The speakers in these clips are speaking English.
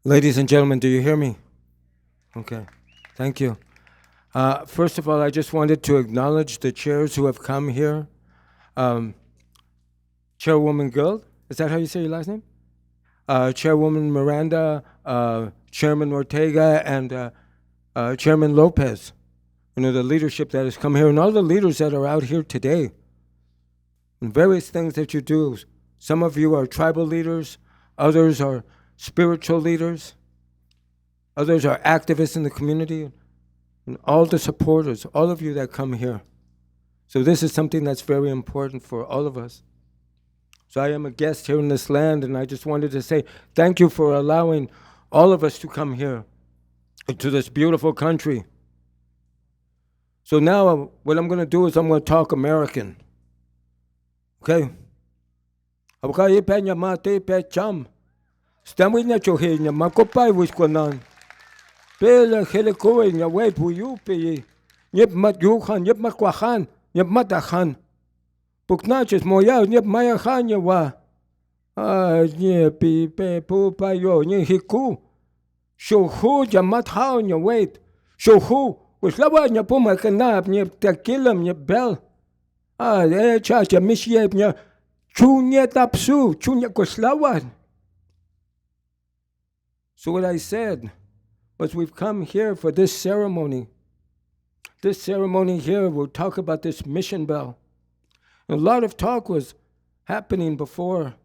Ladies and gentlemen, do you hear me? Okay, thank you. First of all, I just wanted to acknowledge the chairs who have come here. Chairwoman Gould, is that how you say your last name? Chairwoman Miranda, Chairman Ortega, and Chairman Lopez. You know, the leadership that has come here, and all the leaders that are out here today. And various things that you do. Some of you are tribal leaders, others are spiritual leaders, others are activists in the community, and all the supporters, all of you that come here. So this is something that's very important for all of us. So I am a guest here in this land, and I just wanted to say thank you for allowing all of us to come here to this beautiful country. So now what I'm going to do is I'm going to talk American. Okay? Stamina chohinya makopai wiskonan. Pela helikoe nya wait puyupi. Nyep mat yuhan, nyep mat kwahan, nyep mat achan. Puknachis moya, nyep maya hanya wa. Nyepi pe pupa yo, nye hiku. Shohu jamat hao nya wait. Shohu, wislawa nya puma kanab, nyep tekilam, nyep bel. Chacha mishyep nya. Chunya tapsu, chunya koslawan. So what I said was we've come here for this ceremony. This ceremony here, we'll talk about this mission bell. A lot of talk was happening before.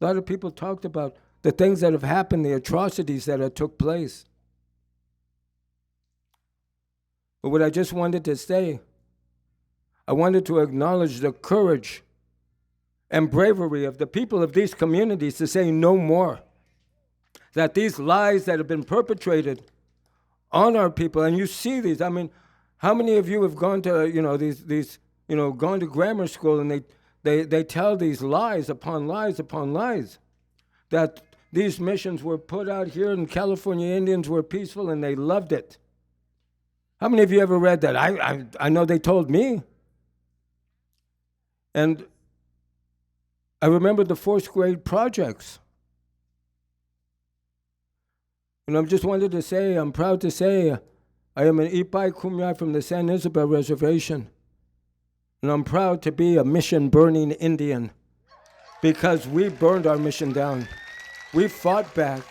A lot of people talked about the things that have happened, the atrocities that have took place. But what I just wanted to say, I wanted to acknowledge the courage and bravery of the people of these communities to say no more. That these lies that have been perpetrated on our people, and you see these, I mean, how many of you have gone to, gone to grammar school and they tell these lies upon lies upon lies, that these missions were put out here and California Indians were peaceful and they loved it. How many of you ever read that? I know they told me. And I remember the fourth grade projects. And I just wanted to say, I'm proud to say, I am an Ipai Kumeyaay from the San Isabel Reservation. And I'm proud to be a mission-burning Indian because we burned our mission down. We fought back,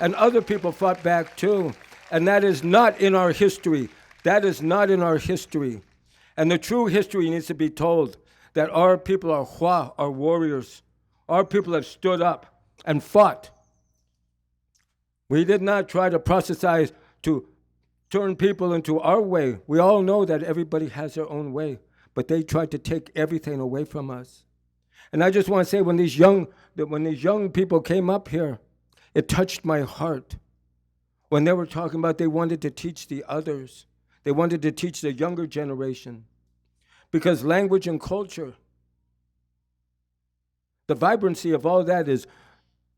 and other people fought back too. And that is not in our history. That is not in our history. And the true history needs to be told, that our people are Hua, are warriors. Our people have stood up and fought. We did not try to proselytize to turn people into our way. We all know that everybody has their own way, but they tried to take everything away from us. And I just want to say, when these young people came up here, it touched my heart. When they were talking about they wanted to teach the others, they wanted to teach the younger generation, because language and culture, the vibrancy of all that is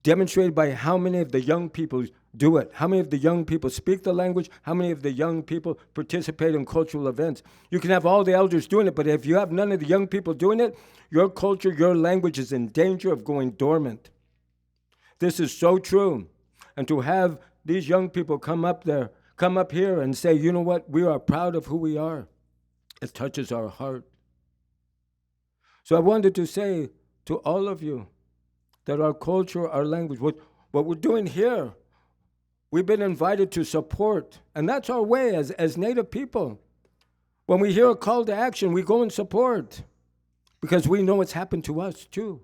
demonstrated by how many of the young people do it, how many of the young people speak the language, how many of the young people participate in cultural events. You can have all the elders doing it, but if you have none of the young people doing it, your culture, your language is in danger of going dormant. This is so true. And to have these young people come up here and say, you know what, we are proud of who we are, it touches our heart. So I wanted to say to all of you that our culture, our language, what we're doing here, we've been invited to support. And that's our way as Native people. When we hear a call to action, we go and support because we know it's happened to us too.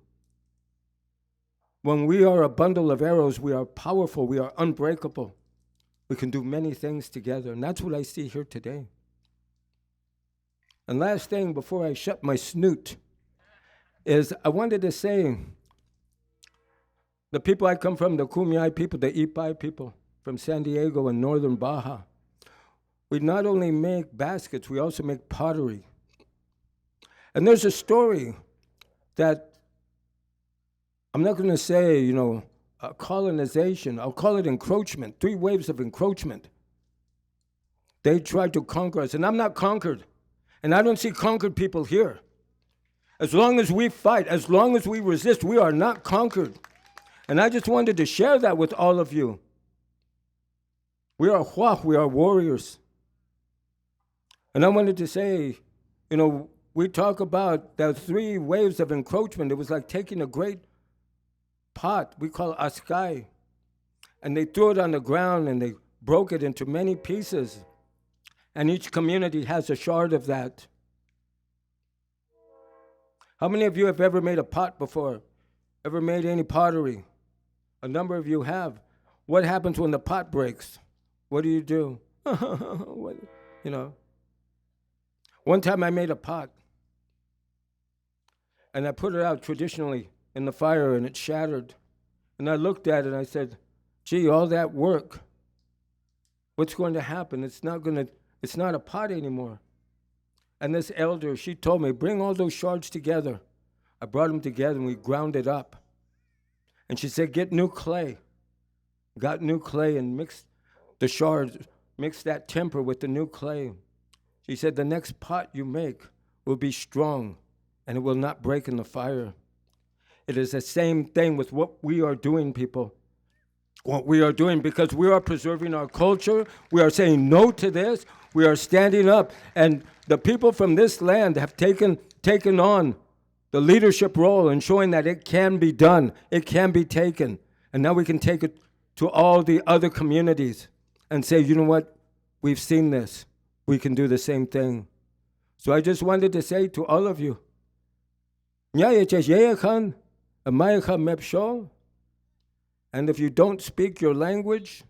When we are a bundle of arrows, we are powerful, we are unbreakable. We can do many things together, and that's what I see here today. And last thing before I shut my snoot is I wanted to say, the people I come from, the Kumeyaay people, the Ipai people from San Diego and northern Baja, we not only make baskets, we also make pottery. And there's a story that I'm not going to say, colonization. I'll call it encroachment, 3 waves of encroachment. They tried to conquer us, and I'm not conquered. And I don't see conquered people here. As long as we fight, as long as we resist, we are not conquered. And I just wanted to share that with all of you. We are huah, we are warriors. And I wanted to say, we talk about the 3 waves of encroachment. It was like taking a great pot, we call it askai, and they threw it on the ground and they broke it into many pieces. And each community has a shard of that. How many of you have ever made a pot before? Ever made any pottery? A number of you have. What happens when the pot breaks? What do you do? One time I made a pot, and I put it out traditionally in the fire, and it shattered. And I looked at it and I said, gee, all that work, what's going to happen? It's not a pot anymore. And this elder, she told me, bring all those shards together. I brought them together and we ground it up. And she said, get new clay. Got new clay and mixed the shards, mixed that temper with the new clay. She said, the next pot you make will be strong and it will not break in the fire. It is the same thing with what we are doing, people. What we are doing, because we are preserving our culture. We are saying no to this. We are standing up. And the people from this land have taken on the leadership role in showing that it can be done. It can be taken. And now we can take it to all the other communities and say, you know what? We've seen this. We can do the same thing. So I just wanted to say to all of you, and if you don't speak your language,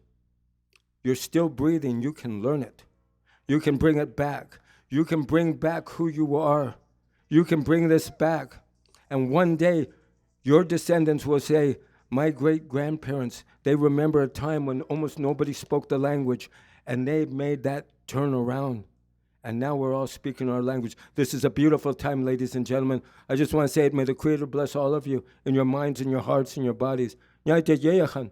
you're still breathing. You can learn it. You can bring it back. You can bring back who you are. You can bring this back. And one day, your descendants will say, my great-grandparents, they remember a time when almost nobody spoke the language, and they made that turn around. And now we're all speaking our language. This is a beautiful time, ladies and gentlemen. I just want to say it. May the Creator bless all of you in your minds, in your hearts, in your bodies. Nyayte yeyahan.